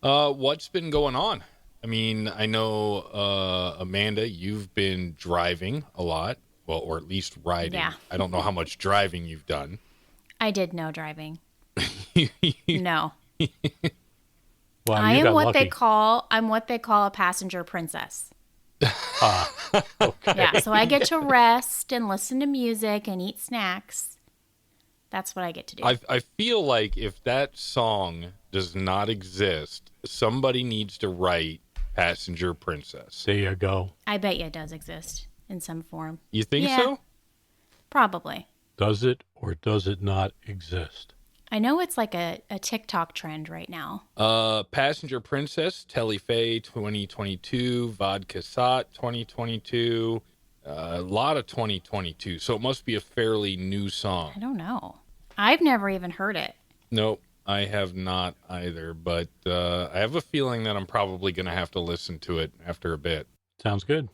What's been going on? I mean, I know, Amanda, you've been driving a lot. Well, or at least Yeah, riding. I don't know how much driving you've done. I did no driving. No. Wow, I you am got what they lucky. call I'm what they call a passenger princess. Ah, Yeah, okay. so I get to rest and listen to music and eat snacks. That's what I get to do. I feel like if that song does not exist, somebody needs to write Passenger Princess. There you go. I bet you it does exist in some form. You think Yeah, so? probably. Does it or does it not exist? I know it's like a TikTok trend right now. Passenger Princess, Telefe 2022, Vodka Sot 2022, a lot of 2022. So it must be a fairly new song. I don't know. I've never even heard it. Nope, I have not either, but I have a feeling that I'm probably going to have to listen to it after a bit. Sounds good.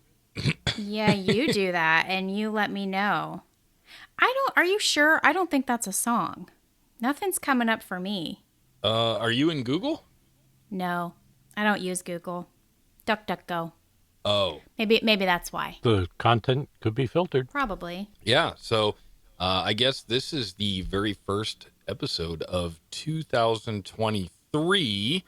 Yeah, you do that and you let me know. Are you sure? I don't think that's a song. Nothing's coming up for me. Are you in Google? No, I don't use Google. DuckDuckGo. Oh, Maybe that's why. The content could be filtered. Probably. yeah. So I guess this is the very first episode of 2023.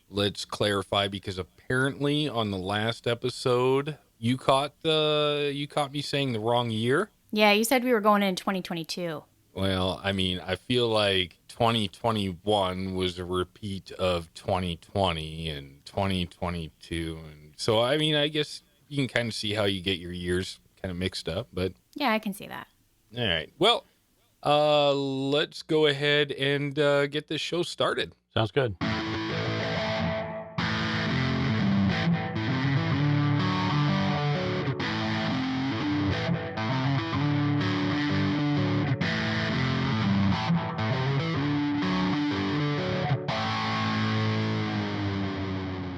Let's clarify because apparently on the last episode you caught me saying the wrong year. Yeah, you said we were going in 2022. Well, I mean, I feel like 2021 was a repeat of 2020 and 2022. And so, I mean, I guess you can kind of see how you get your years kind of mixed up. But Yeah, I can see that. all right. Well, let's go ahead and get this show started. Sounds good.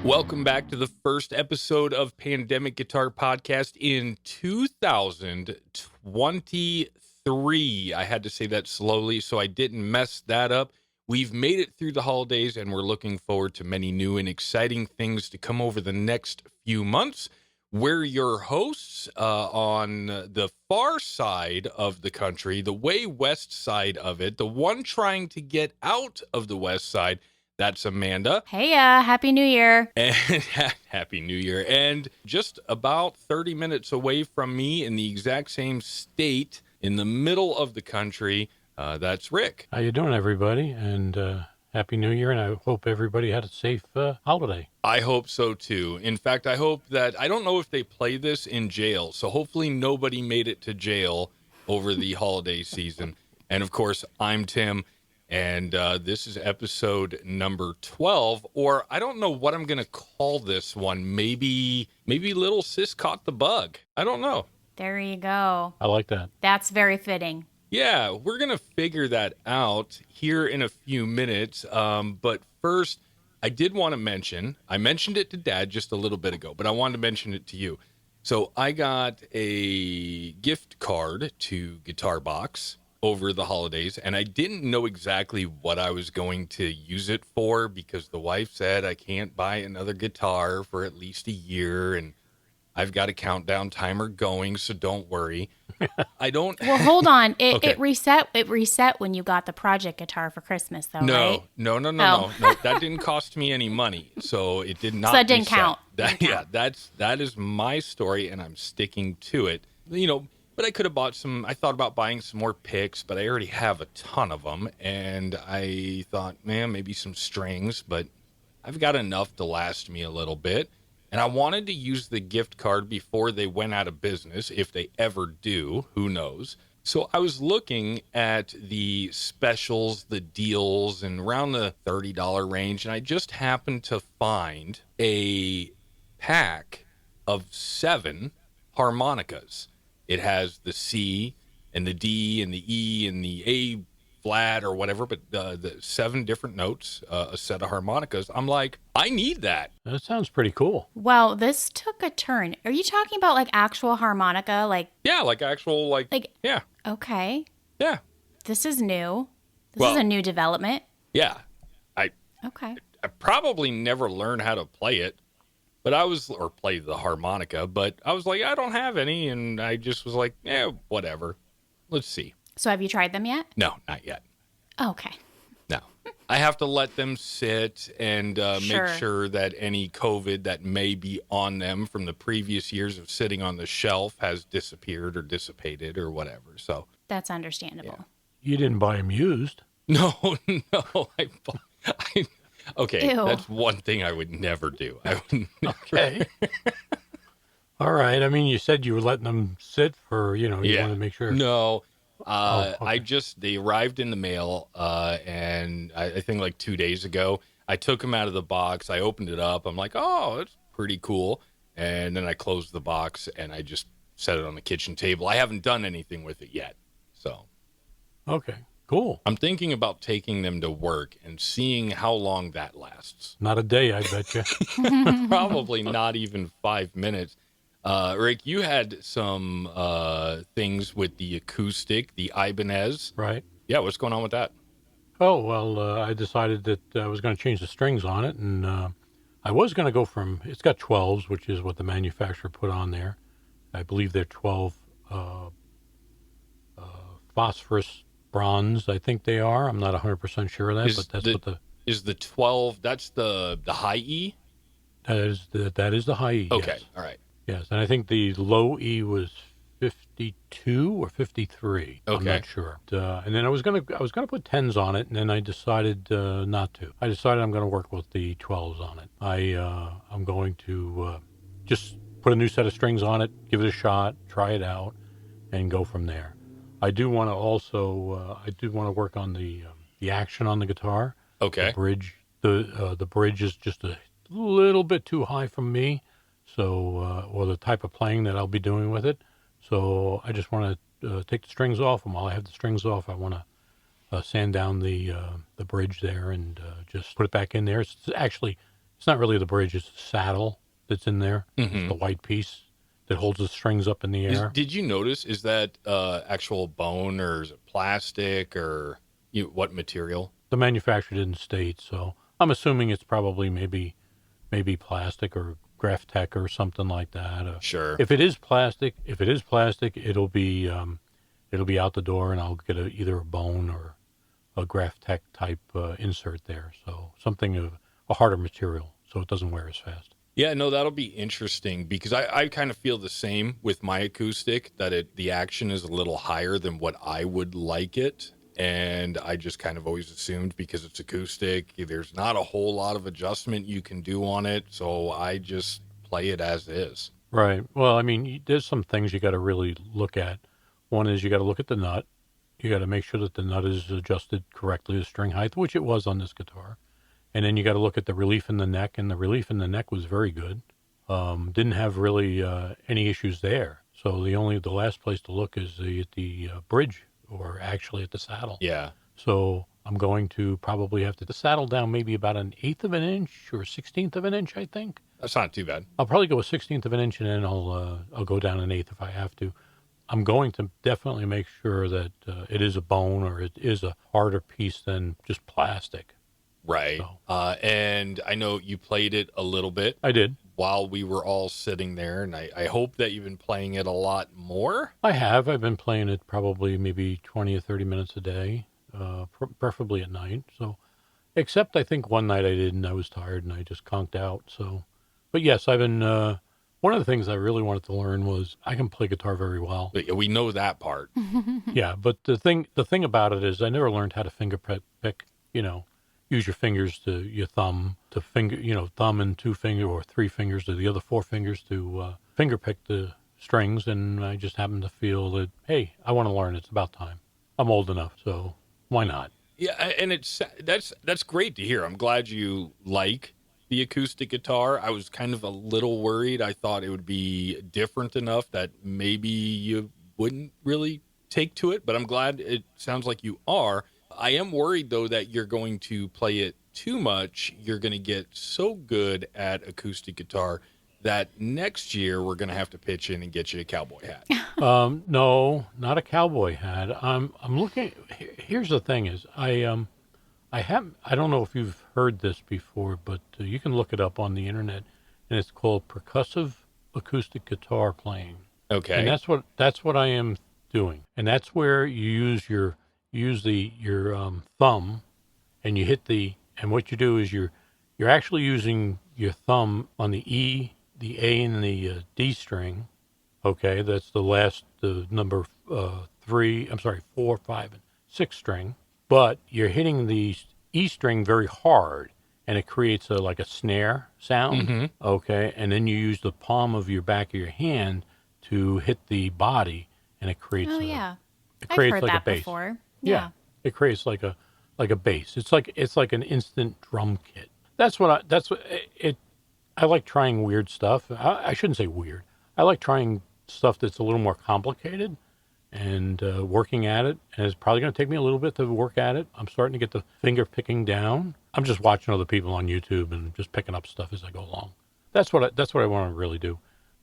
Welcome back to the first episode of Pandemic Guitar Podcast in 2023. I had to say that slowly so I didn't mess that up. We've made it through the holidays and we're looking forward to many new and exciting things to come over the next few months. We're your hosts on the far side of the country, the way west side of it, the one trying to get out of the west side. That's Amanda. Hey, Happy New Year. And Happy New Year. And just about 30 minutes away from me in the exact same state in the middle of the country, that's Rick. How you doing, everybody? And Happy New Year, and I hope everybody had a safe holiday. I hope so too. In fact, I hope that, I don't know if they play this in jail, so hopefully nobody made it to jail over the holiday season. And of course, I'm Tim. And this is episode number 12, or I don't know what I'm going to call this one. Maybe Little Sis caught the bug. I don't know. There you go. I like that. That's very fitting. Yeah, we're going to figure that out here in a few minutes. But first, I did want to mention, I mentioned it to Dad just a little bit ago, but I wanted to mention it to you. So I got a gift card to Guitar Box over the holidays, and I didn't know exactly what I was going to use it for because the wife said I can't buy another guitar for at least a year, and I've got a countdown timer going, so don't worry. I don't. Well, hold on. Okay. It reset when you got the project guitar for Christmas, though, right? No. Oh. No. That didn't cost me any money, so it did not. that didn't reset. count. Yeah, that is my story, and I'm sticking to it. But I could have bought some. I thought about buying some more picks, but I already have a ton of them, and I thought, man, maybe some strings, but I've got enough to last me a little bit. And I wanted to use the gift card before they went out of business, if they ever do, who knows. So I was looking at the specials, the deals, and around the $30 range, and I just happened to find a pack of 7 harmonicas. It has the C and the D and the E and the A flat or whatever, but the 7 different notes, a set of harmonicas. I'm like, I need that. That sounds pretty cool. Well, this took a turn. Are you talking about like actual harmonica? Yeah, like actual, yeah, Okay, yeah, this is new. This Well- is a new development. yeah. I Okay. I probably never learned how to play it, but or play the harmonica, but I was like, I don't have any. And I just was like, whatever. Let's see. So have you tried them yet? No, not yet. Okay. No. I have to let them sit and Sure. make sure that any COVID that may be on them from the previous years of sitting on the shelf has disappeared or dissipated or whatever. So, That's understandable. You didn't buy them used. no, okay, Ew. that's one thing I would never do. I would never. Okay. All right. I mean, you said you were letting them sit for, you want to make sure. No. Okay. They arrived in the mail, and I think like 2 days ago, I took them out of the box. I opened it up. I'm like, oh, it's pretty cool. And then I closed the box and I just set it on the kitchen table. I haven't done anything with it yet. So Okay. Cool. I'm thinking about taking them to work and seeing how long that lasts. Not a day, I bet you. Probably not even 5 minutes. Rick, you had some things with the acoustic, the Ibanez. Right. Yeah, what's going on with that? Oh, well, I decided that I was going to change the strings on it, and I was going to go it's got 12s, which is what the manufacturer put on there. I believe they're 12 phosphorus bronze, I think they are. I'm not 100% sure of that, but that's Is the 12, that's the high E? that is the high E. Okay, Yes. all right. Yes, and I think the low E was 52 or 53. I'm Okay. not sure. And then I was gonna put 10s on it, and then I decided not to. I decided I'm gonna work with the 12s on it. I'm going to just put a new set of strings on it, give it a shot, try it out, and go from there. I do want to work on the action on the guitar. Okay. The bridge, the bridge is just a little bit too high for me. So, or the type of playing that I'll be doing with it. So I just want to take the strings off, and while I have the strings off, I want to sand down the bridge there and just put it back in there. It's not really the bridge; it's the saddle that's in there. It's the white piece that holds the strings up in the air. Did you notice, is that actual bone or is it plastic or what material? The manufacturer didn't state, so I'm assuming it's probably maybe plastic or Graphtec or something like that. Sure. If it is plastic, it'll be out the door, and I'll get either a bone or a Graphtec type insert there. So something of a harder material, so it doesn't wear as fast. Yeah, no, that'll be interesting because I kind of feel the same with my acoustic, that the action is a little higher than what I would like it. And I just kind of always assumed because it's acoustic, there's not a whole lot of adjustment you can do on it. So I just play it as is. Right. Well, I mean, there's some things you got to really look at. One is you got to look at the nut. You got to make sure that the nut is adjusted correctly to string height, which it was on this guitar. And then you got to look at the relief in the neck, and the relief in the neck was very good. Didn't have really any issues there. So the last place to look is at the bridge, or actually at the saddle. Yeah. So I'm going to probably have to saddle down maybe about 1/8 of an inch or 1/16 of an inch, I think. That's not too bad. I'll probably go 1/16 of an inch, and then I'll go down 1/8 if I have to. I'm going to definitely make sure that it is a bone or it is a harder piece than just plastic. Right. So. And I know you played it a little bit I did. while we were all sitting there, and I hope that you've been playing it a lot more. I have. I've been playing it probably maybe 20 or 30 minutes a day, preferably at night. So, except I think one night I didn't. I was tired and I just conked out. So, but yes, I've been. One of the things I really wanted to learn was I can play guitar very well. But we know that part. Yeah, but the thing about it is I never learned how to finger pick. Use your fingers to your thumb to finger, thumb and 2 finger or 3 fingers to the other 4 fingers to finger pick the strings. And I just happened to feel that, hey, I want to learn. It's about time. I'm old enough, so why not? Yeah, and that's great to hear. I'm glad you like the acoustic guitar. I was kind of a little worried. I thought it would be different enough that maybe you wouldn't really take to it, but I'm glad it sounds like you are. I am worried, though, that you're going to play it too much. You're going to get so good at acoustic guitar that next year we're going to have to pitch in and get you a cowboy hat. No, not a cowboy hat. I'm looking. Here's the thing: is I I don't know if you've heard this before, but you can look it up on the internet, and it's called percussive acoustic guitar playing. And Okay. that's what I am doing. And that's where you use your thumb, and you hit and what you do is you're actually using your thumb on the E, the A, and the D string. Okay, that's the number 3. I'm sorry, 4, 5, and 6 string. But you're hitting the E string very hard, and it creates like a snare sound. Mm-hmm. Okay, and then you use the palm of your back of your hand to hit the body, and Oh, yeah. it I've creates heard like a that bass. before. Yeah, it creates like a bass. It's like an instant drum kit. That's what it. I like trying weird stuff. I shouldn't say weird. I like trying stuff that's a little more complicated and working at it. And it's probably going to take me a little bit to work at it. I'm starting to get the finger picking down. I'm just watching other people on YouTube and just picking up stuff as I go along. That's what I want to really do.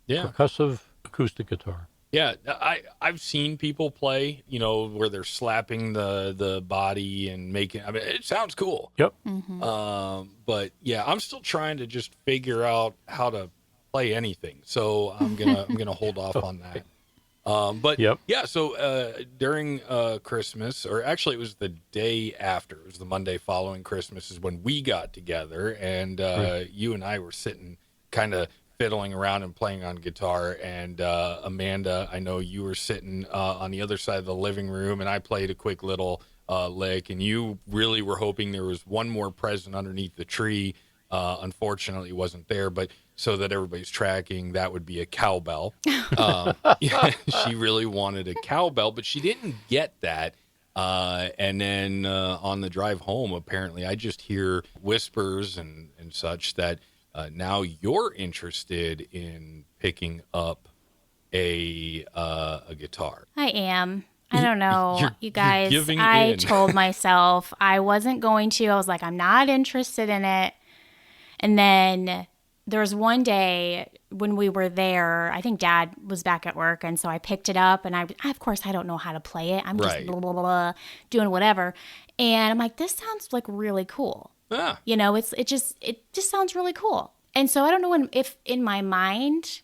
Yeah. Percussive acoustic guitar. Yeah, I've seen people play, where they're slapping the body and making. I mean, it sounds cool. Yep. But yeah, I'm still trying to just figure out how to play anything. So I'm gonna hold off on that. But Yep. yeah, so during Christmas, or actually it was the day after, it was the Monday following Christmas, is when we got together, and you and I were sitting kind of fiddling around and playing on guitar. And Amanda, I know you were sitting on the other side of the living room, and I played a quick little lick, and you really were hoping there was one more present underneath the tree. Unfortunately, it wasn't there, but so that everybody's tracking, that would be a cowbell. Yeah, she really wanted a cowbell, but she didn't get that. And then on the drive home, apparently, I just hear whispers and such that now you're interested in picking up a guitar. I am. I don't know, You're you guys. giving I in. told myself I wasn't going to. I was like, I'm not interested in it. And then there was one day when we were there, I think Dad was back at work, and so I picked it up, and I of course I don't know how to play it. I'm just Right. blah, blah, blah, blah, doing whatever. And I'm like, this sounds like really cool. Ah, It just sounds really cool. And so I don't know if in my mind,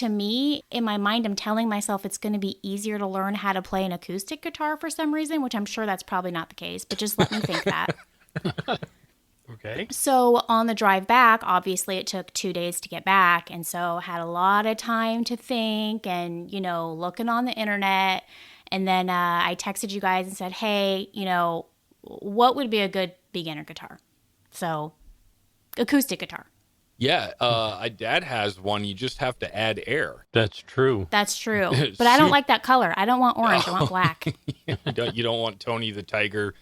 I'm telling myself it's going to be easier to learn how to play an acoustic guitar for some reason, which I'm sure that's probably not the case, but just let me think that. Okay. So on the drive back, obviously it took 2 days to get back. And so I had a lot of time to think and, looking on the internet. And then I texted you guys and said, hey, what would be a good beginner guitar? So acoustic guitar. yeah. Dad has one. You just have to add air. That's true. That's true. But I don't like that color. I don't want orange. I want black. You don't want Tony the Tiger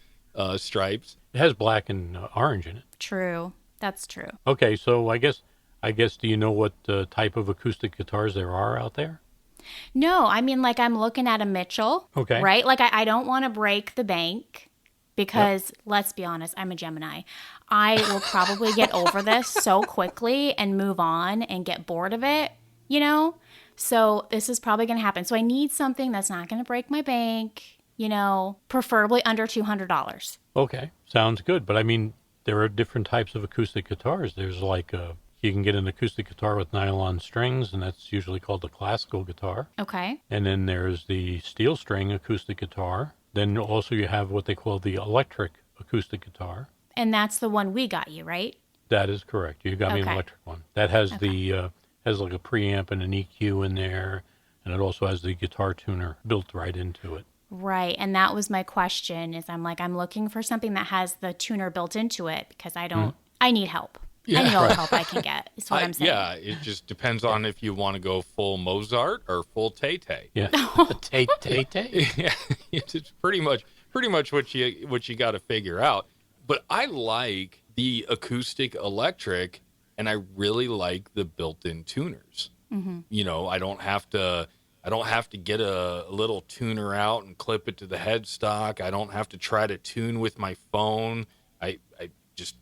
stripes. It has black and orange in it. True. That's true. Okay, so I guess do you know what type of acoustic guitars there are out there? No, I mean, like I'm looking at a Mitchell. Okay. Right? Like I don't want to break the bank because let's be honest, I'm a Gemini. I will probably get over this so quickly and move on and get bored of it, So this is probably going to happen. So I need something that's not going to break my bank, preferably under $200. Okay, sounds good. But I mean, there are different types of acoustic guitars. There's like you can get an acoustic guitar with nylon strings, and that's usually called the classical guitar. Okay. And then there's the steel string acoustic guitar. Then also you have what they call the electric acoustic guitar. And that's the one we got you, right? That is correct. You got me an Okay. electric one. That has has like a preamp and an EQ in there, and it also has the guitar tuner built right into it. Right. And that was my question is I'm looking for something that has the tuner built into it because I need help. I need all the help I can get is what I'm saying. Yeah, it just depends on if you want to go full Mozart or full Tay-Tay. Yeah. Tay-Tay? Yeah, it's pretty much what you got to figure out. But I like the acoustic electric, and I really like the built-in tuners. Mm-hmm. I don't have to get a little tuner out and clip it to the headstock. I don't have to try to tune with my phone. I just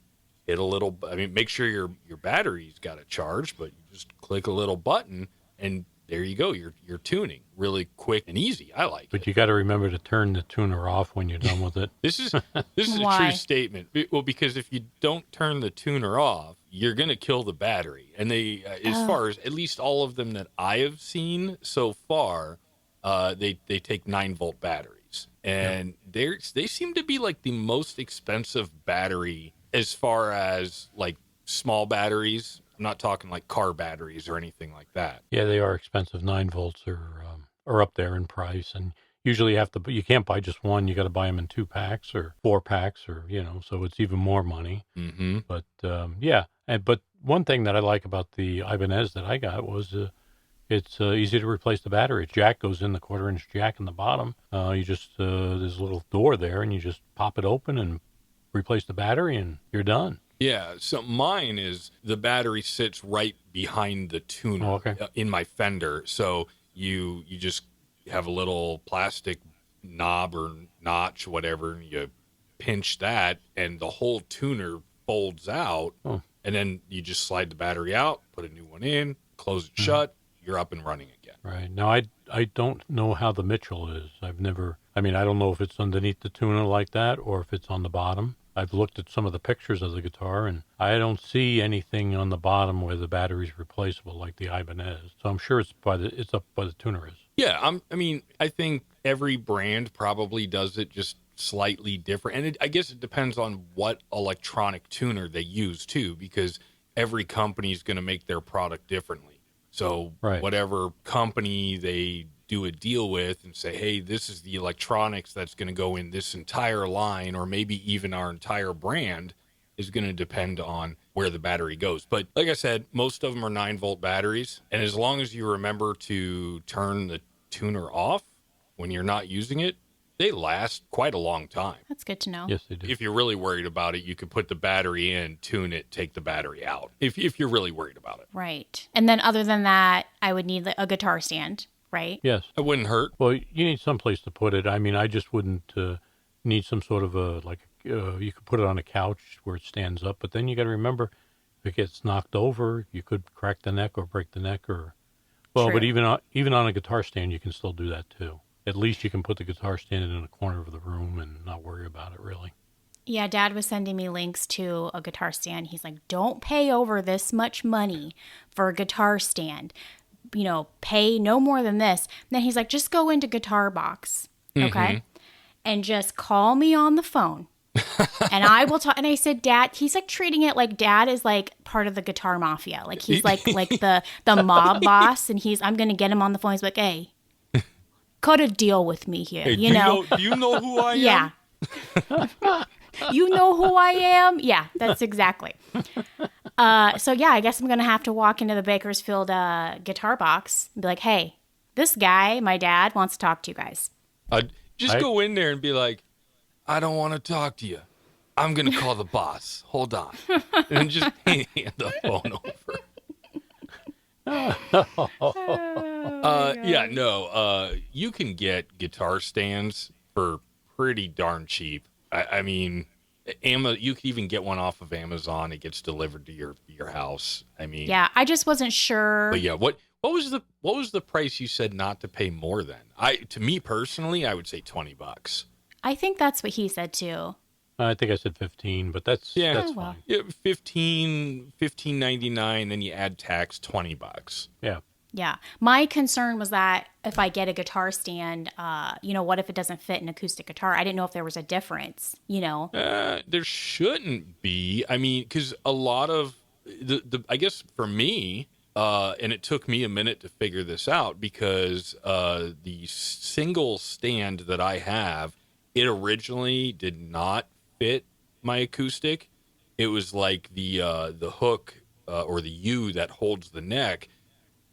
hit a little. I mean, make sure your battery's got a charge, but you just click a little button and there you go. You're tuning really quick and easy. I like But it. you got to remember to turn the tuner off when you're done with it. This is a Why? true statement. Well, because if you don't turn the tuner off, you're going to kill the battery. And they, as far as at least all of them that I have seen so far, they take 9-volt batteries, and they seem to be like the most expensive battery as far as like small batteries. I'm not talking like car batteries or anything like that. Yeah, they are expensive. 9 volts are up there in price, and usually you can't buy just one. You got to buy them in 2 packs or 4 packs, or so it's even more money. Mm-hmm. But but one thing that I like about the Ibanez that I got was it's easy to replace the battery. Jack goes in, the 1/4-inch jack in the bottom. You just there's a little door there, and you just pop it open and replace the battery, and you're done. Yeah, so mine is the battery sits right behind the tuner. Oh, okay. In my fender. So you just have a little plastic knob or notch, whatever, and you pinch that, and the whole tuner folds out, Oh. and then you just slide the battery out, put a new one in, close it shut, you're up and running again. Right. Now, I don't know how the Mitchell is. I don't know if it's underneath the tuner like that or if it's on the bottom. I've looked at some of the pictures of the guitar, and I don't see anything on the bottom where the battery's replaceable like the Ibanez. So I'm sure it's up by the tuner is. Yeah, I think every brand probably does it just slightly different. And I guess it depends on what electronic tuner they use, too, because every company is going to make their product differently. So Right. whatever company they do a deal with and say, hey, this is the electronics that's going to go in this entire line, or maybe even our entire brand, is going to depend on where the battery goes. But like I said, most of them are 9-volt batteries. And as long as you remember to turn the tuner off when you're not using it, they last quite a long time. That's good to know. Yes, they do. If you're really worried about it, you could put the battery in, tune it, take the battery out. If you're really worried about it. Right. And then other than that, I would need a guitar stand, right? Yes. It wouldn't hurt. Well, you need some place to put it. I just wouldn't need some sort of you could put it on a couch where it stands up, but then you got to remember if it gets knocked over, you could crack the neck or break the neck but True. even on a guitar stand, you can still do that too. At least you can put the guitar stand in a corner of the room and not worry about it really. Yeah, Dad was sending me links to a guitar stand. He's like, don't pay over this much money for a guitar stand. Pay no more than this. And then he's like, just go into Guitar Box, okay? And just call me on the phone. And I will talk. And I said, Dad, he's like treating it like Dad is like part of the guitar mafia. Like he's like the mob boss. And I'm going to get him on the phone. He's like, hey, cut a deal with me here. Hey, do you know who I am? Yeah. You know who I am? Yeah, that's exactly. So yeah, I guess I'm going to have to walk into the Bakersfield Guitar Box and be like, hey, this guy, my dad, wants to talk to you guys. Just go in there and be like, I don't want to talk to you. I'm going to call the boss. Hold on. And just hand the phone over. You can get guitar stands for pretty darn cheap. I mean, you could even get one off of Amazon. It gets delivered to your house. I mean, Yeah, I just wasn't sure. But yeah, what was the price you said not to pay more than? To me personally, I would say $20. I think that's what he said too. I think I said 15, but that's Oh, well. fine. Yeah, $15.99, then you add tax, $20. Yeah. Yeah. My concern was that if I get a guitar stand, what if it doesn't fit an acoustic guitar? I didn't know if there was a difference, There shouldn't be. I mean, because a lot of I guess for me, and it took me a minute to figure this out because the single stand that I have, it originally did not fit my acoustic. It was like the hook or the U that holds the neck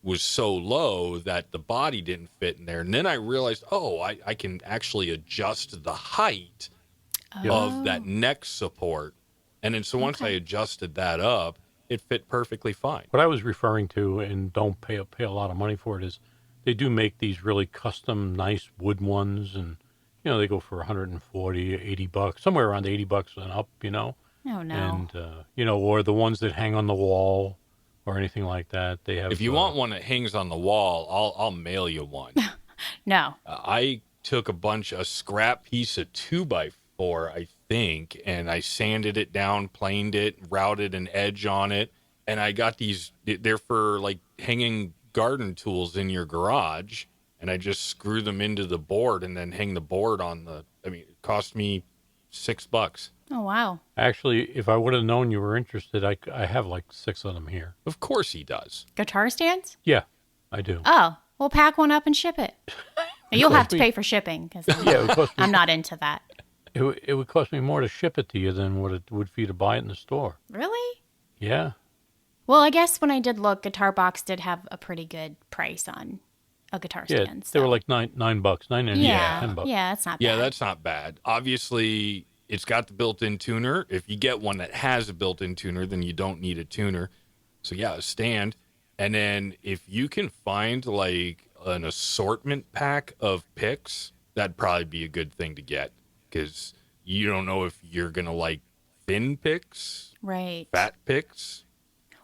was so low that the body didn't fit in there. And then I realized, I can actually adjust the height of that neck support. And then so once I adjusted that up, it fit perfectly fine. What I was referring to, and don't pay a lot of money for it, is they do make these really custom, nice wood ones, and they go for $140, $80, somewhere around $80 and up. Oh, no. And or the ones that hang on the wall, or anything like that. They have. If you want one that hangs on the wall, I'll mail you one. No. I took a scrap piece of 2x4, I think, and I sanded it down, planed it, routed an edge on it, and I got these. They're for like hanging garden tools in your garage, and I just screw them into the board and then hang the board on the. I mean, it cost me $6. Oh, wow. Actually, if I would have known you were interested, I have like 6 of them here. Of course he does. Guitar stands? Yeah, I do. Oh, we'll pack one up and ship it. You'll have to pay for shipping because Yeah, it would cost me. I'm not into that. It would cost me more to ship it to you than what it would for you to buy it in the store. Really? Yeah. Well, I guess when I did look, Guitar Box did have a pretty good price on a guitar Yeah, stand. they were like $9, yeah, $10. yeah, it's not Yeah, bad. that's not bad. Obviously, it's got the built-in tuner. If you get one that has a built-in tuner, then you don't need a tuner. So yeah, a stand. And then if you can find like an assortment pack of picks, that'd probably be a good thing to get because you don't know if you're going to like thin picks, Right. fat picks.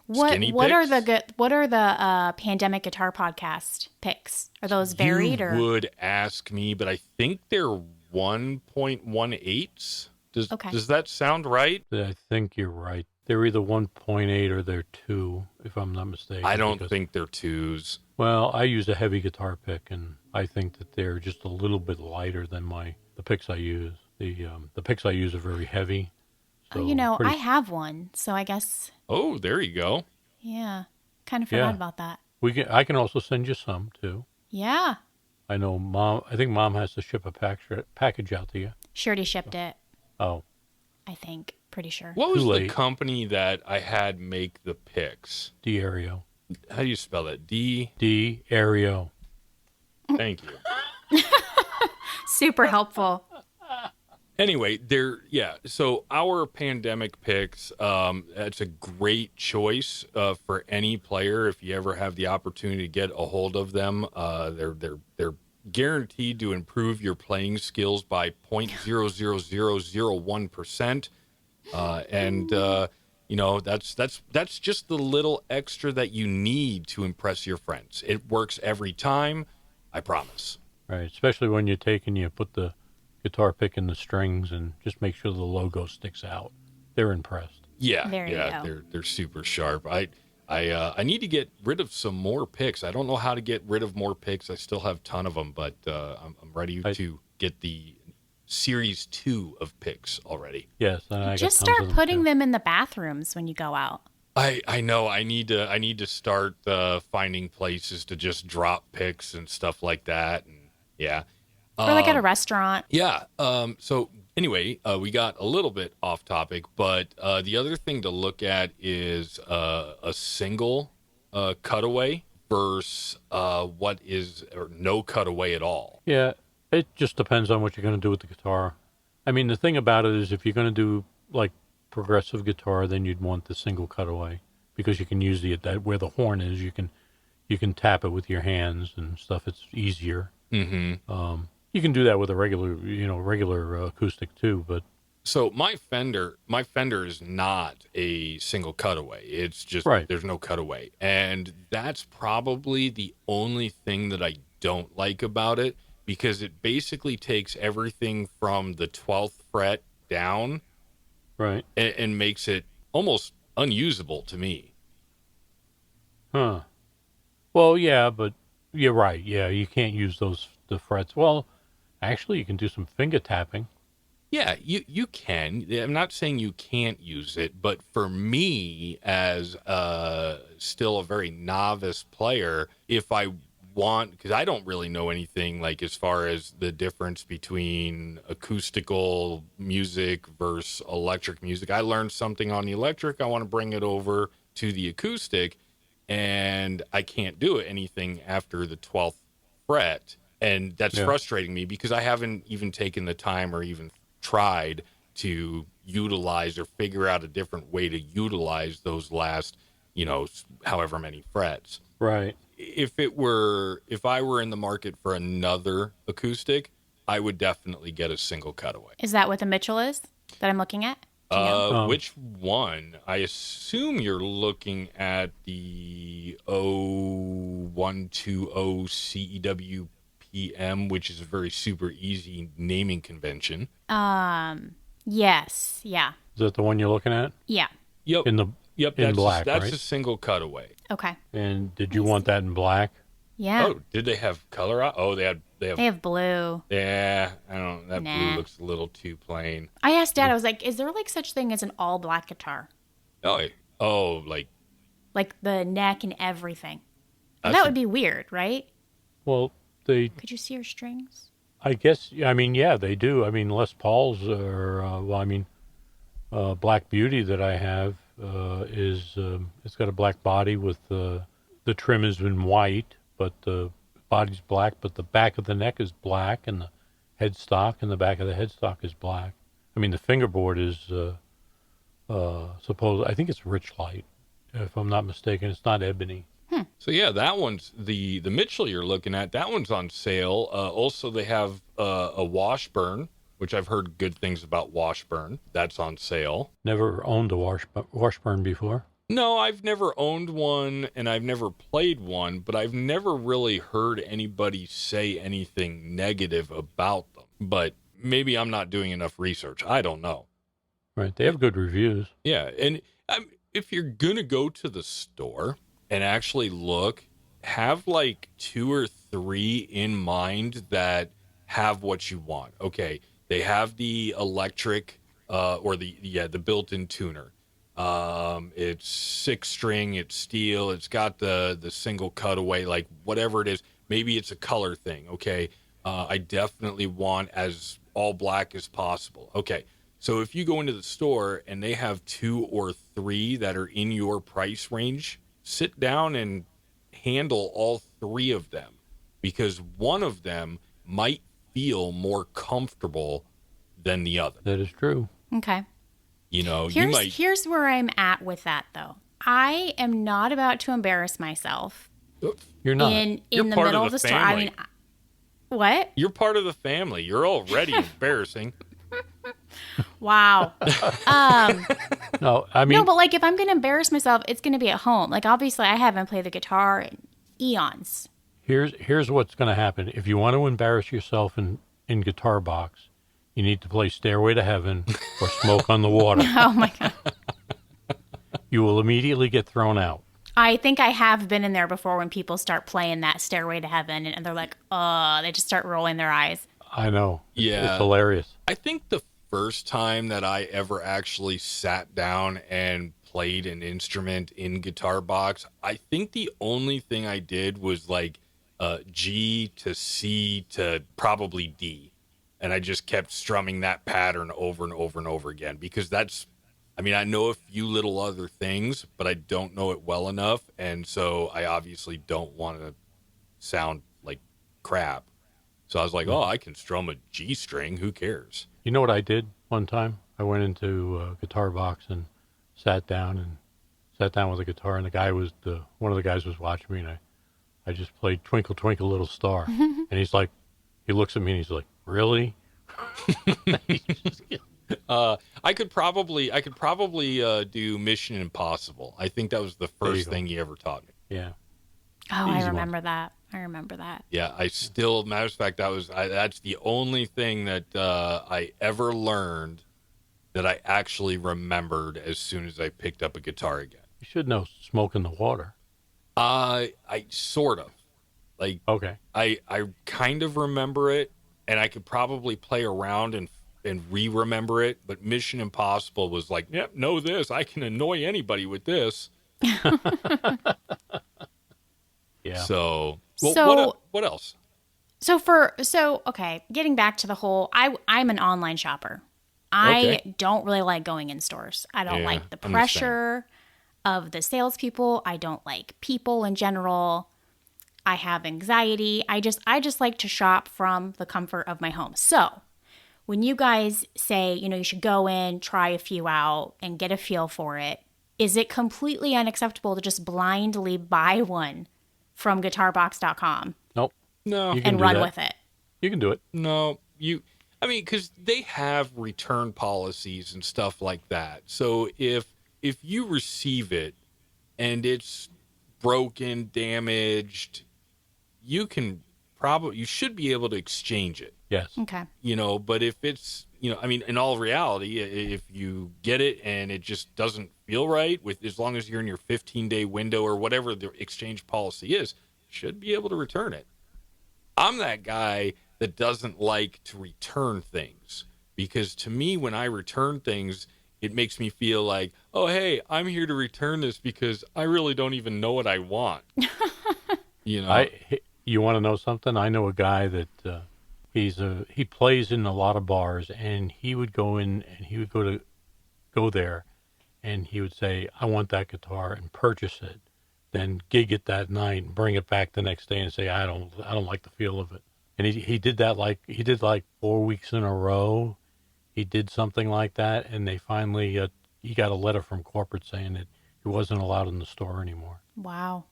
What Skinny what are picks? the good what are the pandemic guitar podcast picks? Are those varied you or would ask me, but I think they're 1.18s. Okay. Does that sound right? I think you're right. They're either 1.8 or they're 2, if I'm not mistaken. I don't because- think they're 2s. Well, I use a heavy guitar pick, and I think that they're just a little bit lighter than the picks I use. The picks I use are very heavy. So I pretty- have one, so I guess Oh, there you go. yeah. Kind of forgot Yeah. about that. I can also send you some too. Yeah. I know I think Mom has to ship a package out to you. She already shipped it, Oh, I think. Pretty sure. What was Too the late. company that I had make the picks? D'Ario. How do you spell that? D. D'Ario. Thank you. Super helpful. Anyway, so our pandemic picks, that's a great choice for any player if you ever have the opportunity to get a hold of them. They're guaranteed to improve your playing skills by 0.00001%. That's just the little extra that you need to impress your friends. It works every time, I promise. Right, especially when you put the guitar pick in the strings and just make sure the logo sticks out. They're impressed. Yeah, There you yeah, go. they're super sharp. I need to get rid of some more picks. I don't know how to get rid of more picks. I still have a ton of them, but I'm ready to get the Series 2 of picks already. Yes, and I Just got tons start of them, putting too. them in the bathrooms when you go out. I know. I need to start finding places to just drop picks and stuff like that. And yeah, Or like at a restaurant. yeah. So anyway, we got a little bit off topic, but the other thing to look at is a single cutaway versus no cutaway at all. Yeah, it just depends on what you're going to do with the guitar. I mean, the thing about it is if you're going to do like progressive guitar, then you'd want the single cutaway because you can use that where the horn is. You can tap it with your hands and stuff. It's easier. Mm-hmm. You can do that with a regular acoustic too, but So my Fender is not a single cutaway. It's just Right. There's no cutaway, and that's probably the only thing that I don't like about it because it basically takes everything from the 12th fret down right. and makes it almost unusable to me. Huh. Well, yeah, but you're right. Yeah, you can't use the frets. Well, actually, you can do some finger tapping. Yeah, you can. I'm not saying you can't use it, but for me, as still a very novice player, if I want, because I don't really know anything like as far as the difference between acoustical music versus electric music. I learned something on the electric. I want to bring it over to the acoustic, and I can't do anything after the 12th fret. And that's Yeah. frustrating me because I haven't even taken the time or even tried to utilize or figure out a different way to utilize those last, however many frets. Right. If I were in the market for another acoustic, I would definitely get a single cutaway. Is that what the Mitchell is that I'm looking at? Do you know? Which one? I assume you're looking at the 0120 CEWPM, which is a very super easy naming convention. Yes. Yeah. Is that the one you're looking at? Yeah. Yep. In That's black, that's right? a single cutaway. Okay. And did you want that in black? Yeah. Oh, did they have color? Oh, they have. They have blue. Yeah, I don't. That Nah. blue looks a little too plain. I asked Dad, I was like, is there like such thing as an all black guitar? Oh, like Like the neck and everything. That's That a- would be weird, right? Well, Could you see your strings? I guess, I mean, yeah, they do. I mean, Les Pauls are, Black Beauty that I have is, it's got a black body with the trim is in white, but the body's black, but the back of the neck is black, and the headstock and the back of the headstock is black. I mean, the fingerboard is, I think it's Rich Light, if I'm not mistaken. It's not ebony. So yeah, that one's the Mitchell you're looking at. That one's on sale. Also, they have a Washburn, which I've heard good things about Washburn. That's on sale. Never owned a Washburn before. No, I've never owned one and I've never played one, but I've never really heard anybody say anything negative about them. But maybe I'm not doing enough research. I don't know. Right. They have good reviews. Yeah, and if you're gonna go to the store and actually look, have like 2 or 3 in mind that have what you want. Okay, they have the electric or the built-in tuner. It's 6-string, it's steel, it's got the single cutaway, like whatever it is. Maybe it's a color thing. Okay, I definitely want as all black as possible. Okay. So if you go into the store and they have 2 or 3 that are in your price range, sit down and handle all 3 of them, because one of them might feel more comfortable than the other. That is true. Okay. You know, Here's where I'm at with that, though. I am not about to embarrass myself You're not. in You're the part middle of of the the store. I family. mean, what? You're part of the family. You're already embarrassing. Wow. No, I mean, No, but like if I'm going to embarrass myself, it's going to be at home. Like obviously, I haven't played the guitar in eons. here's what's going to happen. If you want to embarrass yourself in Guitar Box, you need to play Stairway to Heaven or Smoke on the Water. Oh my god. You will immediately get thrown out. I think I have been in there before when people start playing that Stairway to Heaven and they're like, they just start rolling their eyes. I know. Yeah. It's hilarious. I think the first time that I ever actually sat down and played an instrument in Guitar Box, I think the only thing I did was like G to C to probably D. And I just kept strumming that pattern over and over and over again, because I know a few little other things, but I don't know it well enough. And so I obviously don't want to sound like crap. So I was like, I can strum a G string. Who cares? You know what I did one time? I went into Guitar Box and sat down with a guitar, and one of the guys was watching me, and I just played Twinkle Twinkle Little Star, and he looks at me and he's like, really? I could probably do Mission Impossible. I think that was the first go. thing he ever taught me. Yeah. Oh, Easy I one. remember that. I remember that. Yeah, matter of fact, that's the only thing that I ever learned that I actually remembered as soon as I picked up a guitar again. You should know Smoke in the Water. I sort of. Like, Okay. I kind of remember it, and I could probably play around and re-remember it, but Mission Impossible was like, yep, know this. I can annoy anybody with this. Yeah. So, what else? Okay, getting back to the whole, I'm an online shopper. I Okay. don't really like going in stores. I don't Yeah, like the I'm the same. pressure of the salespeople. I don't like people in general. I have anxiety. I just like to shop from the comfort of my home. So when you guys say, you should go in, try a few out, and get a feel for it, is it completely unacceptable to just blindly buy one from guitarbox.com Nope. No, You can and do run that. with it? You can do it. no, I mean, because they have return policies and stuff like that. So if you receive it and it's broken, damaged, you should be able to exchange it. Yes. Okay. But if it's, I mean, in all reality, if you get it and it just doesn't feel right, as long as you're in your 15-day window or whatever the exchange policy is, you should be able to return it. I'm that guy that doesn't like to return things, because to me, when I return things, it makes me feel like, oh, hey, I'm here to return this because I really don't even know what I want. You want to know something? I know a guy that he plays in a lot of bars, and he would go in and he would go there, and he would say, I want that guitar, and purchase it, then gig it that night and bring it back the next day and say, I don't like the feel of it. And he did that like 4 weeks in a row. He did something like that, and they finally he got a letter from corporate saying that he wasn't allowed in the store anymore. Wow.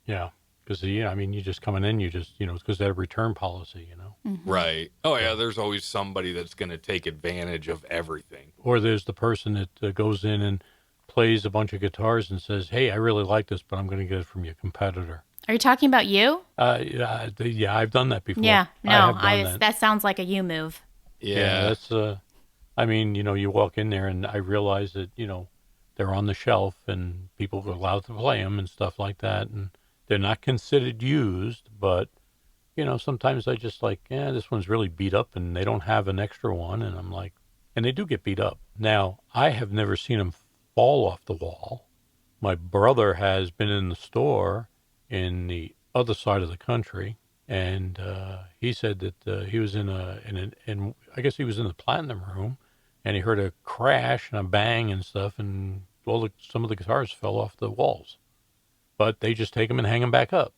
Yeah, because I mean, you just coming in, it's because they have a return policy, Mm-hmm. Right. Oh yeah, there's always somebody that's going to take advantage of everything. Or there's the person that goes in and plays a bunch of guitars and says, "Hey, I really like this, but I'm going to get it from your competitor." Are you talking about you? Yeah, I've done that before. Yeah. No, I have done that. that sounds like a you move. Yeah. That's I mean, you walk in there and I realize that, they're on the shelf and people are allowed to play them and stuff like that. And they're not considered used, but, sometimes I just like, this one's really beat up and they don't have an extra one. And I'm like, and they do get beat up. Now, I have never seen them fall off the wall. My brother has been in the store in the other side of the country, and he said that he was in I guess he was in the platinum room, and he heard a crash and a bang and stuff, and some of the guitars fell off the walls. But they just take them and hang them back up.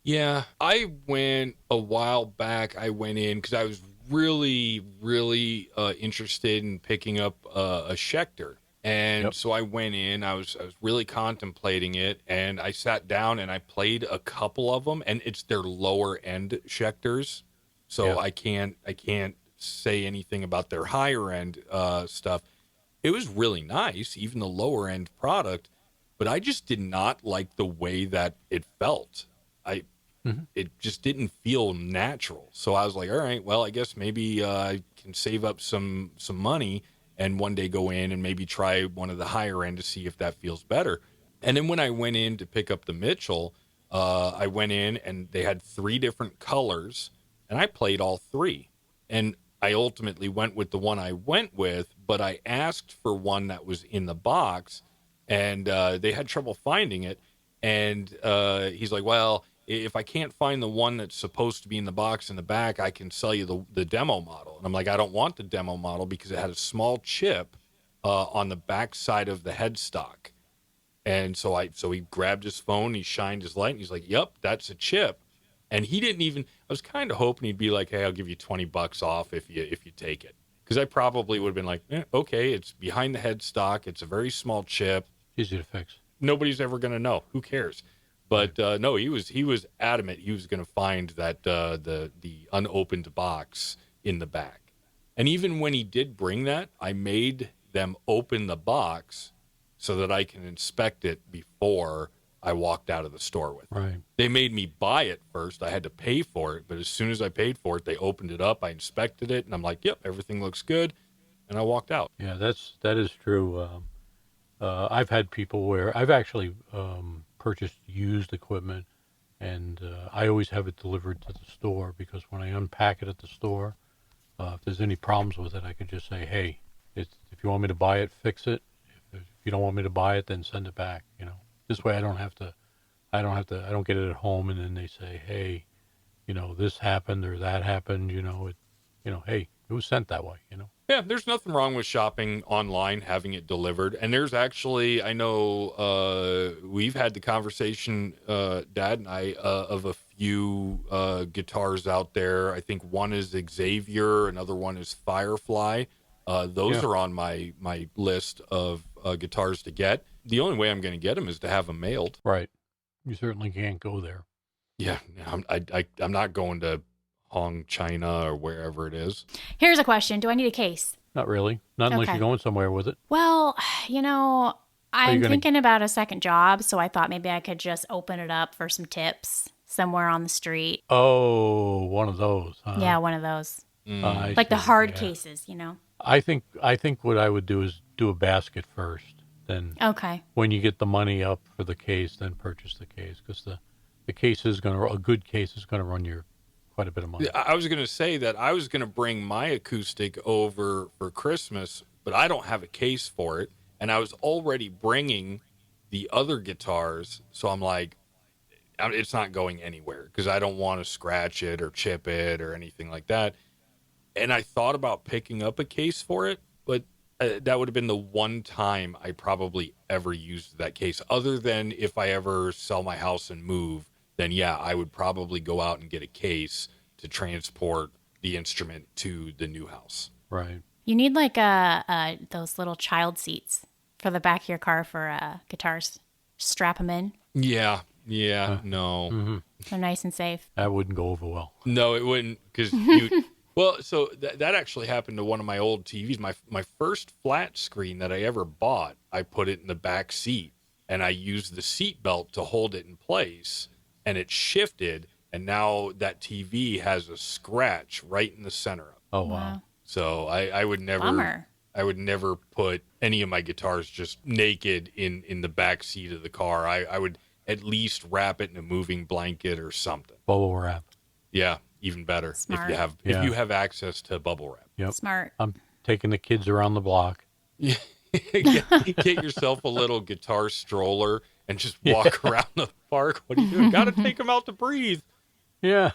Yeah. I went a while back. I went in because I was really, really interested in picking up a Schecter. And Yep. so I went in, I was really contemplating it, and I sat down and I played a couple of them, and it's their lower end Schecters. So Yeah. I can't say anything about their higher end stuff. It was really nice, even the lower end product, but I just did not like the way that it felt. It just didn't feel natural. So I was like, all right, well, I guess maybe I can save up some money and one day go in and maybe try one of the higher end to see if that feels better. And then when I went in to pick up the Mitchell, I went in and they had 3 different colors, and I played all 3. And I ultimately went with the one I went with, but I asked for one that was in the box, and they had trouble finding it. And he's like, well, if I can't find the one that's supposed to be in the box in the back, I can sell you the demo model. And I'm like, I don't want the demo model because it had a small chip on the back side of the headstock. And so he grabbed his phone, he shined his light, and he's like, yep, that's a chip. And he didn't even, I was kind of hoping he'd be like, hey, I'll give you $20 off if you take it. Because I probably would have been like, okay, it's behind the headstock. It's a very small chip. Easy to fix. Nobody's ever going to know. Who cares? But no, he was adamant he was going to find that the unopened box in the back. And even when he did bring that, I made them open the box so that I can inspect it before I walked out of the store with it. Right. They made me buy it first. I had to pay for it, but as soon as I paid for it, they opened it up. I inspected it, and I'm like, yep, everything looks good, and I walked out. Yeah, that is true. I've had people where I've actually purchased used equipment, and I always have it delivered to the store because when I unpack it at the store, if there's any problems with it, I can just say, hey, if you want me to buy it, fix it. If you don't want me to buy it, then send it back. This way I don't get it at home and then they say, hey, this happened or that happened. Hey, it was sent that way. Yeah, there's nothing wrong with shopping online, having it delivered. And there's actually, I know we've had the conversation, Dad and I, of a few guitars out there. I think one is Xavier, another one is Firefly. Those are on my list of guitars to get. The only way I'm going to get them is to have them mailed. Right. You certainly can't go there. Yeah, I'm not going to Hong China or wherever it is. Here's a question. Do I need a case? Not really. Not unless Okay. you're going somewhere with it. Well, I'm gonna- thinking about a second job, so I thought maybe I could just open it up for some tips somewhere on the street. Oh, one of those. Huh? Yeah, one of those. I Like the see. hard Yeah. cases, I think what I would do is do a basket first. Then Okay. when you get the money up for the case, then purchase the case, because the case is a good case is gonna run you quite a bit of money. I was going to say that I was going to bring my acoustic over for Christmas, but I don't have a case for it. And I was already bringing the other guitars. So I'm like, it's not going anywhere because I don't want to scratch it or chip it or anything like that. And I thought about picking up a case for it, but that would have been the one time I probably ever used that case. Other than if I ever sell my house and move, then yeah, I would probably go out and get a case to transport the instrument to the new house. Right. You need like those little child seats for the back of your car for guitars. Strap them in. Yeah, no. Mm-hmm. They're nice and safe. That wouldn't go over well. No, it wouldn't, because you. Well, so that actually happened to one of my old TVs. My first flat screen that I ever bought, I put it in the back seat, and I used the seat belt to hold it in place, and it shifted, and now that TV has a scratch right in the center of it. Oh wow. So I would never. Bummer. I would never put any of my guitars just naked in the back seat of the car. I would at least wrap it in a moving blanket or something. Bubble wrap. Yeah, even better Smart. if Yeah. you have access to bubble wrap. Yep. Smart. I'm taking the kids around the block. Get yourself a little guitar stroller and just walk around the park. What are you doing? Got to take them out to breathe. Yeah.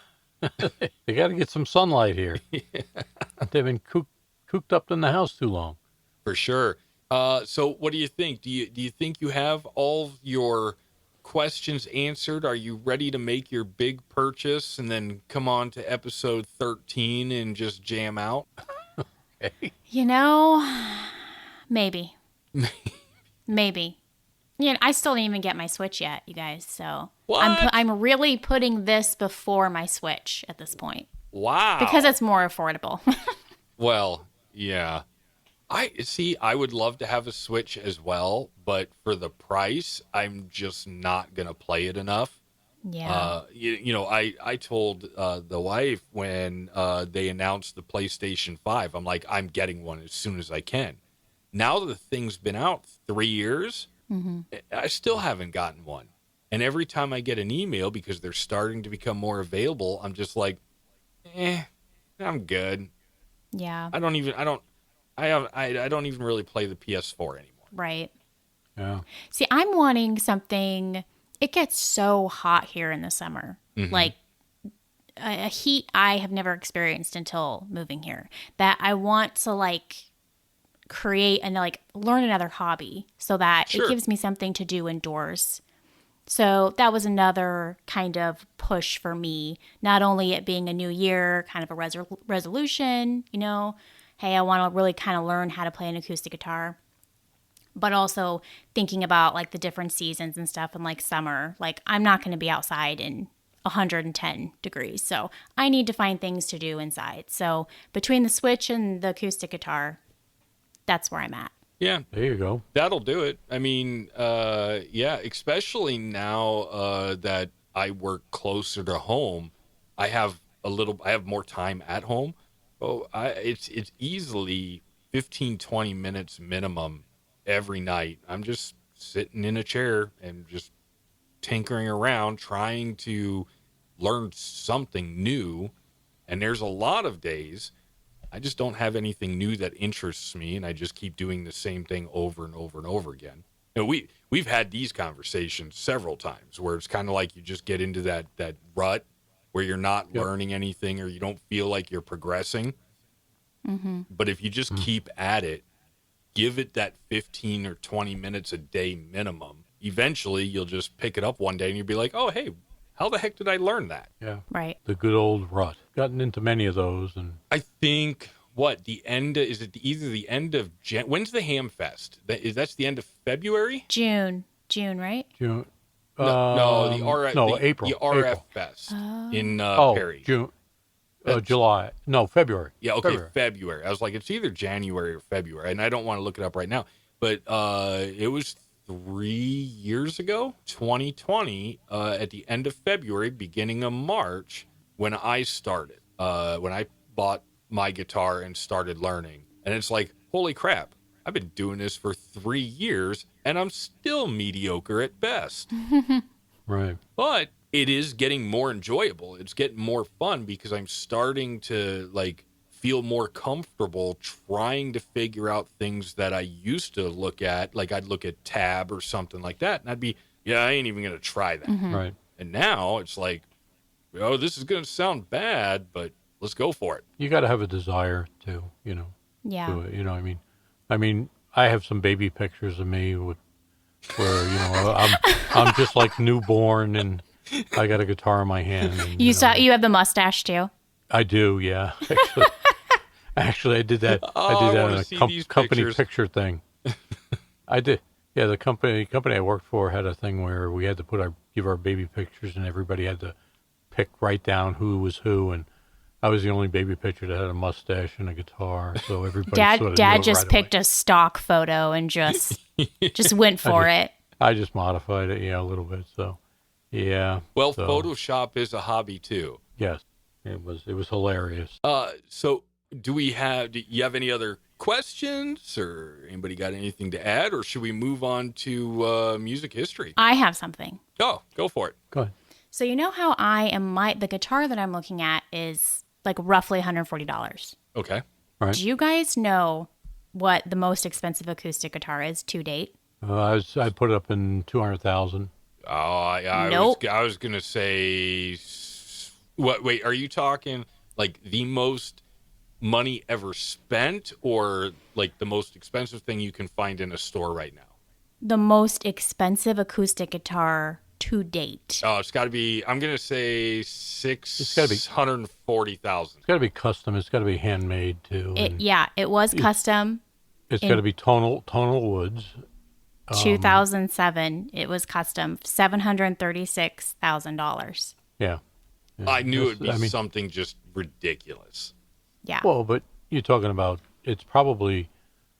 They got to get some sunlight here. They've been cooped up in the house too long. For sure. So what do you think? Do you think you have all your questions answered? Are you ready to make your big purchase and then come on to episode 13 and just jam out? Maybe. Maybe. I still didn't even get my Switch yet, you guys. So What? I'm really putting this before my Switch at this point Wow. because it's more affordable. Well, yeah. I would love to have a Switch as well, but for the price, I'm just not going to play it enough. Yeah. I told the wife when they announced the PlayStation 5, I'm like, I'm getting one as soon as I can. Now that the thing's been out 3 years, I still haven't gotten one. And every time I get an email, because they're starting to become more available, I'm just like, I'm good. Yeah. I don't even really play the PS4 anymore. Right. Yeah. See, I'm wanting something. It gets so hot here in the summer. Like a heat I have never experienced until moving here. That I want to create and learn another hobby so that Sure. it gives me something to do indoors. So that was another kind of push for me. Not only it being a new year, kind of a resolution, hey, I want to really kind of learn how to play an acoustic guitar, but also thinking about the different seasons and stuff and summer. I'm not going to be outside in 110 degrees. So I need to find things to do inside. So between the Switch and the acoustic guitar, that's where I'm at. Yeah, There you go. that'll do it. I mean, especially now that I work closer to home, I have more time at home. Oh, it's easily 15, 20 minutes minimum every night. I'm just sitting in a chair and just tinkering around, trying to learn something new. And there's a lot of days I just don't have anything new that interests me, and I just keep doing the same thing over and over and over again. We've had these conversations several times where it's kind of like you just get into that rut where you're not learning anything or you don't feel like you're progressing. But if you just keep at it, give it that 15 or 20 minutes a day minimum, eventually you'll just pick it up one day and you'll be like, oh, hey, how the heck did I learn that? Yeah. Right. The good old rut. Gotten into many of those, and I think either the end of when's the Ham Fest? That's the end of February? June, right? June. No, the RF. No, April. The RF April. Fest in Oh, Perry. June. July. No, February. Yeah, okay, February. February. I was like, it's either January or February, and I don't want to look it up right now. But it was 3 years ago, 2020, at the end of February, beginning of March, when I started, when I bought my guitar and started learning. And it's like, holy crap, I've been doing this for 3 years, and I'm still mediocre at best. Right. But it is getting more enjoyable. It's getting more fun because I'm starting to like feel more comfortable trying to figure out things that I used to look at. Like I'd look at tab or something like that, and I'd be, yeah, I ain't even going to try that. Right. And now it's like, oh, this is going to sound bad, but let's go for it. You got to have a desire to, Yeah. do it. You know what I mean? I mean, I have some baby pictures of me with where, I'm just like newborn and I got a guitar in my hand. And, You you have the mustache too. I do, yeah. Actually, I did that. Oh, I I did that wanna in see a these company pictures. picture thing. I did. Yeah, the company I worked for had a thing where we had to give our baby pictures, and everybody had to write down who was who, and I was the only baby picture that had a mustache and a guitar, so everybody sort of Dad knew it just right picked away. a stock photo and just went for it. I just modified it, a little bit. So, yeah. Well, so, Photoshop is a hobby too. Yes, it was hilarious. So do you have any other questions, or anybody got anything to add, or should we move on to music history? I have something. Oh, go for it. Go ahead. So you know how the guitar that I'm looking at is like roughly $140. Okay. Right. Do you guys know what the most expensive acoustic guitar is to date? I put it up in 200,000. Oh, I Nope. was gonna say, what? Wait, are you talking like the most money ever spent, or like the most expensive thing you can find in a store right now? The most expensive acoustic guitar to date. Oh, it's got to be. I'm gonna say gotta be- 640,000. It's got to be custom. It's got to be handmade too. and It was custom. it's got to be tonal woods. 2007. It was custom. $736,000. Yeah. I knew it'd be I mean, something just ridiculous. Yeah. well, but you're talking about it's probably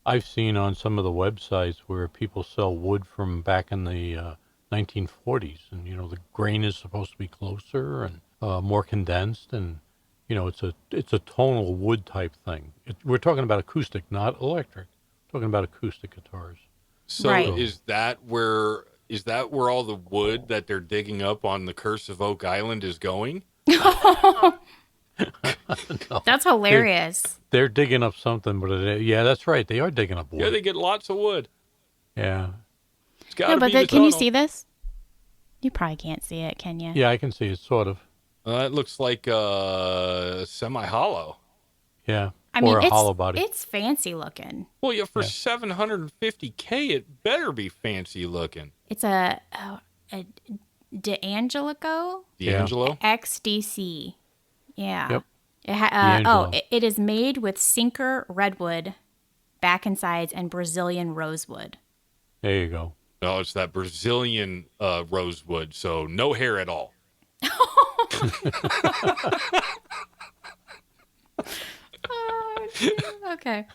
I've seen on some of the websites where people sell wood from back in the 1940s, and the grain is supposed to be closer and more condensed, and it's a tonal wood type thing. We're talking about acoustic, not electric. We're talking about acoustic guitars. So Right. is that where all the wood that they're digging up on the Curse of Oak Island is going? That's hilarious. They're digging up something, but yeah, that's right. They are digging up wood. Yeah, they get lots of wood. Yeah. It's got to No, be but the can you tunnel. see this? You probably can't see it, can you? Yeah, I can see it, sort of. It looks like semi-hollow. Yeah. I mean, or a hollow body. it's fancy looking. Well, yeah, for $750K, it better be fancy looking. It's a D'Angelico Yeah. D'Angelo? XDC. Yeah. Yep. It D'Angelo. it is made with sinker redwood back and sides and Brazilian rosewood. There you go. No, it's that Brazilian rosewood, so no hair at all. Okay.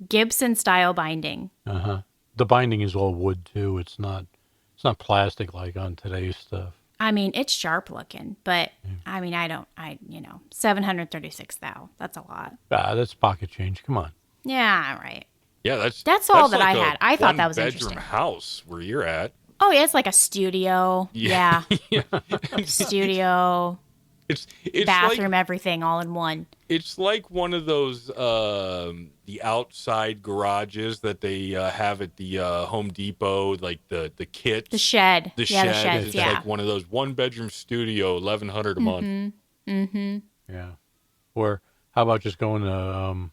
Gibson style binding. The binding is all wood too. It's not plastic like on today's stuff. I mean, it's sharp looking, but I mean, 736 thou. That's a lot. That's pocket change. Come on. Yeah, right. Yeah, That's all that like I a had. I thought that was one-bedroom interesting. house where you're at. Oh, yeah, it's like a studio. Yeah. Studio, It's bathroom, like everything all in one. it's like one of those the outside garages that they have at the Home Depot, like the kits. The shed. The yeah, shed. the sheds, It's yeah. like one of those one-bedroom studio, $1,100 a month. Yeah. Or how about just going to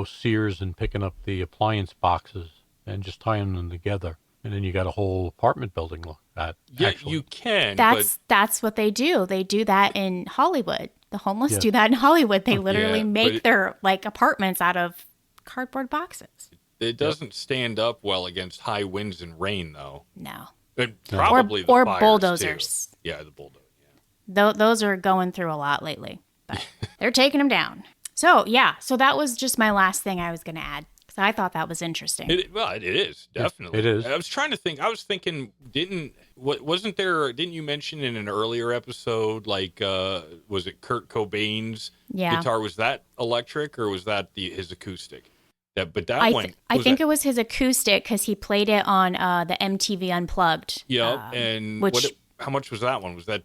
Sears and picking up the appliance boxes and just tying them together, and then you got a whole apartment building look at. Yeah, actually. you can. That's what they do. They do that in Hollywood. The homeless Yeah. do that in Hollywood. They literally Yeah, but make their like apartments out of cardboard boxes. but it doesn't stand up well against high winds and rain, though. No. And probably Or the fires, bulldozers. too. Yeah, the bulldozer. Yeah. Those are going through a lot lately. But They're taking him down. So, yeah. So that was just my last thing I was going to add. So I thought that was interesting. It is definitely. It is. I was trying to think. I was thinking, didn't you mention in an earlier episode, like, was it Kurt Cobain's guitar? Was that electric or was that his acoustic? I think it was his acoustic because he played it on the MTV Unplugged. Yeah, and how much was that one? Was that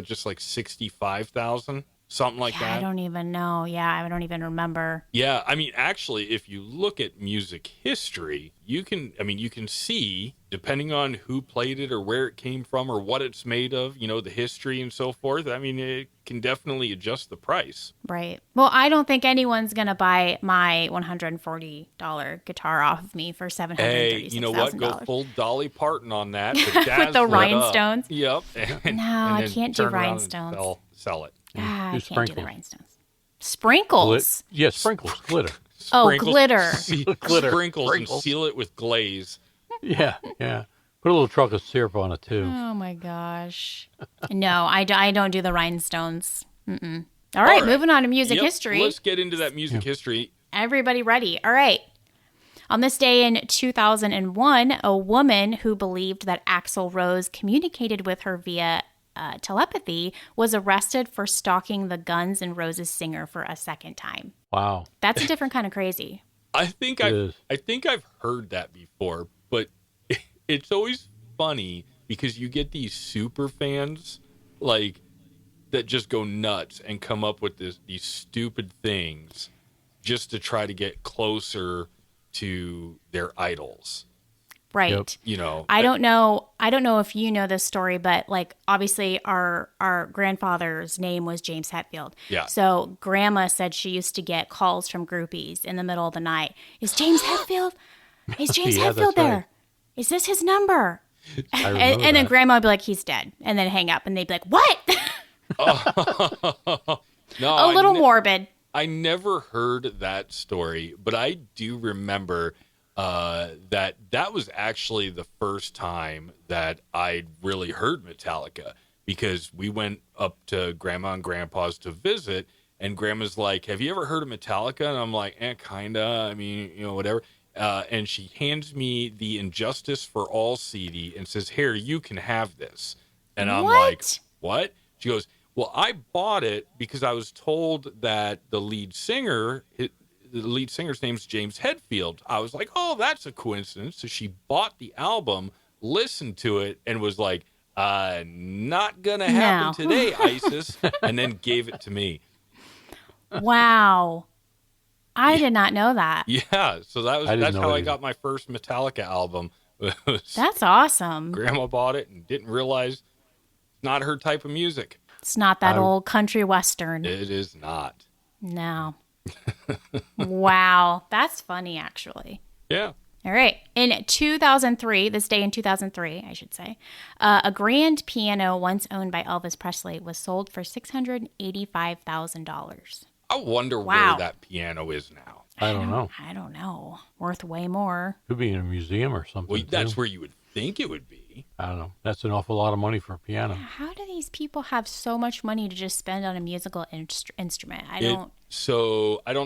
just like 65,000? Something like that? I don't even know. Yeah, I don't even remember. Yeah, I mean, actually, if you look at music history, you can see, depending on who played it or where it came from or what it's made of, the history and so forth. I mean, it can definitely adjust the price. Right. Well, I don't think anyone's going to buy my $140 guitar off of me for $736,000. Hey, you know what? Go full Dolly Parton on that. With the rhinestones? Yep. I can't do rhinestones. Sell it. I can't do the rhinestones. Sprinkles? Sprinkles. Glitter. Glitter. Sprinkles and seal it with glaze. Yeah. Put a little chocolate syrup on it, too. Oh, my gosh. No, I don't do the rhinestones. Mm-mm. All right, moving on to music history. Let's get into that music history. Everybody ready? All right. On this day in 2001, a woman who believed that Axl Rose communicated with her via telepathy was arrested for stalking the Guns N' Roses singer for a second time. Wow. That's a different kind of crazy. I think I've heard that before, but it's always funny because you get these super fans like that just go nuts and come up with these stupid things just to try to get closer to their idols. Right. Yep. I don't know if you know this story, but like obviously our grandfather's name was James Hetfield. Yeah. So grandma said she used to get calls from groupies in the middle of the night. Is James Hetfield? Is James Hetfield there? Right. Is this his number? And then grandma would be like, he's dead. And then hang up and they'd be like, what? No, a little morbid. I never heard that story, but I do remember that was actually the first time that I'd really heard Metallica because we went up to Grandma and Grandpa's to visit, and Grandma's like, "Have you ever heard of Metallica?" And I'm like, kinda. I mean, whatever. And she hands me the Injustice for All CD and says, "Here, you can have this." And I'm like, "What?" She goes, "Well, I bought it because I was told that the lead singer's name's James Hetfield." I was like, "Oh, that's a coincidence." So she bought the album, listened to it, and was like, "Not gonna happen today, Isis," and then gave it to me. Wow. I did not know that. Yeah, so that's how I got my first Metallica album. That's awesome. Grandma bought it and didn't realize it's not her type of music. It's not that old country western. It is not. No. Wow. That's funny, actually. Yeah. All right. In 2003, this day in 2003, I should say, a grand piano once owned by Elvis Presley was sold for $685,000. I wonder where that piano is now. I don't know. I don't know. Worth way more. Could be in a museum or something. Well, that's where you would think it would be. I don't know. That's an awful lot of money for a piano. How do these people have so much money to just spend on a musical instrument? I don't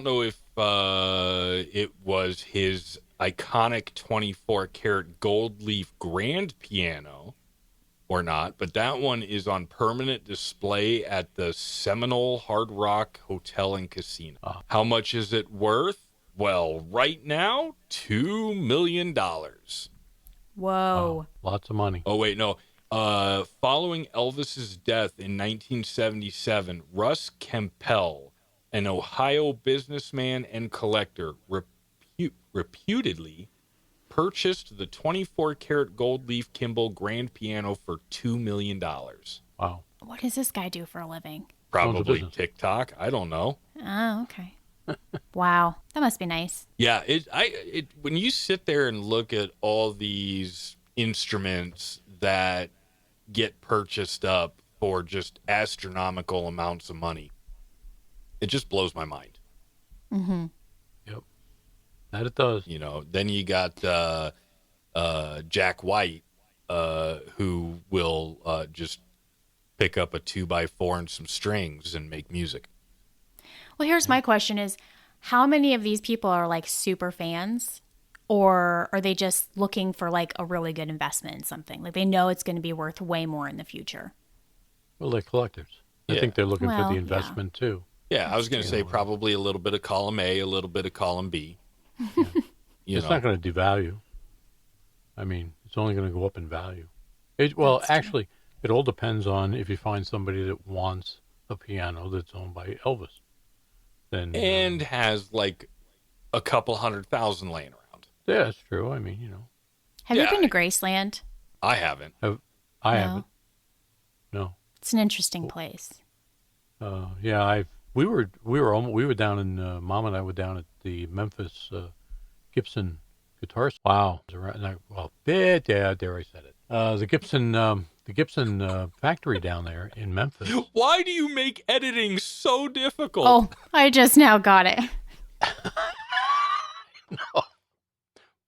know if it was his iconic 24-karat gold leaf grand piano or not, but that one is on permanent display at the Seminole Hard Rock Hotel and Casino. How much is it worth? Well, right now, $2 million. Whoa. Lots of money. Oh, wait, no. Following Elvis's death in 1977, Russ Kempel, an Ohio businessman and collector, reputedly purchased the 24-karat gold leaf Kimball grand piano for $2 million. Wow. What does this guy do for a living? Probably TikTok. I don't know. Oh, okay. Wow. That must be nice. Yeah. When you sit there and look at all these instruments that get purchased up for just astronomical amounts of money, it just blows my mind. Mm-hmm. Yep. That it does. Then you got Jack White, who will just pick up a 2x4 and some strings and make music. Well, here's my question is, how many of these people are like super fans, or are they just looking for like a really good investment in something? Like they know it's going to be worth way more in the future. Well, they're collectors. I Yeah. think they're looking for Well, the yeah. investment too. Yeah, I was going to say probably a little bit of column A, a little bit of column B. You It's know. not going to devalue. I mean, it's only going to go up in value. Well, That's true. actually, it all depends on if you find somebody that wants a piano that's owned by Elvis. Then, And has like a couple 100,000 laying around. yeah, that's true. I mean, Have Yeah. you been to Graceland? I haven't. I No. haven't. No. It's an interesting place. Yeah, we were down in Mom and I were down at the Memphis Gibson guitar. Wow, it was around, well, there I said it. The Gibson factory down there in Memphis. Why do you make editing so difficult? Oh, I just now got it.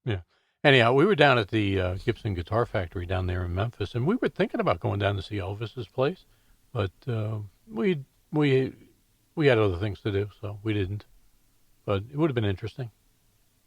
Yeah. Anyhow, we were down at the Gibson Guitar Factory down there in Memphis, and we were thinking about going down to see Elvis's place, but we had other things to do, so we didn't. But it would have been interesting.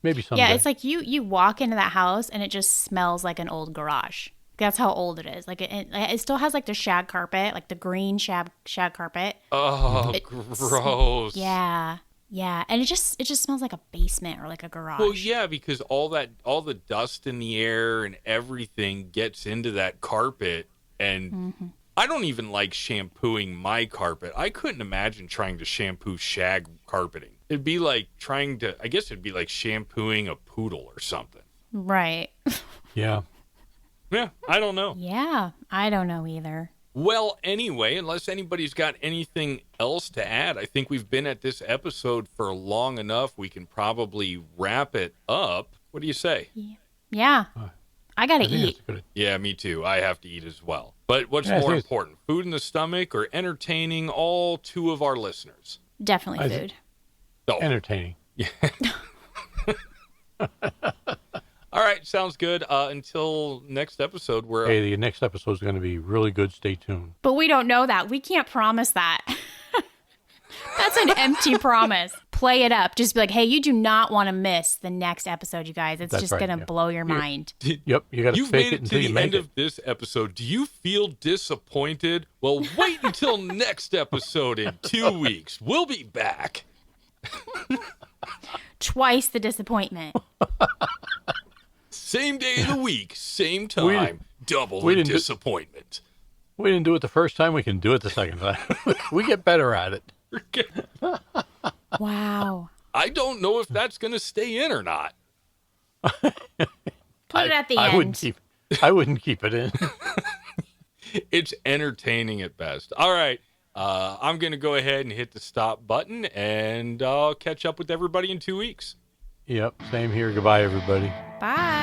Maybe someday. Yeah, it's like you walk into that house and it just smells like an old garage. That's how old it is. Like it still has like the shag carpet, like the green shag carpet. Oh, gross. Yeah, yeah, and it just smells like a basement or like a garage. Well, yeah, because all the dust in the air and everything gets into that carpet, and I don't even like shampooing my carpet. I couldn't imagine trying to shampoo shag carpeting. It'd be like I guess it'd be like shampooing a poodle or something. Right. Yeah. Yeah, I don't know. Yeah, I don't know either. Well, anyway, unless anybody's got anything else to add, I think we've been at this episode for long enough. We can probably wrap it up. What do you say? Yeah, I gotta I think eat. that's good. Yeah, me too. I have to eat as well. But what's Yeah, I more think it's- important, food in the stomach or entertaining all two of our listeners? Definitely I food. thi- Oh, Entertaining. all right. Sounds good. Until next episode, where Hey, the next episode is going to be really good. Stay tuned. But we don't know that. We can't promise that. That's an empty promise. Play it up. Just be like, hey, you do not want to miss the next episode, you guys. It's That's just right, going to yeah. blow your mind. Yep, you got to you've fake made it it to until you the make end it. of this episode. Do you feel disappointed? Well, wait until next episode in 2 weeks. We'll be back. Twice the disappointment. Same day of the week, same We- time, double we the didn't do- disappointment. We didn't do it the first time. We can do it the second time. We get better at it. Wow. I don't know if that's going to stay in or not. Put it at the I end. wouldn't keep it in. It's entertaining at best. All right. I'm going to go ahead and hit the stop button, and I'll catch up with everybody in 2 weeks. Yep, same here. Goodbye, everybody. Bye.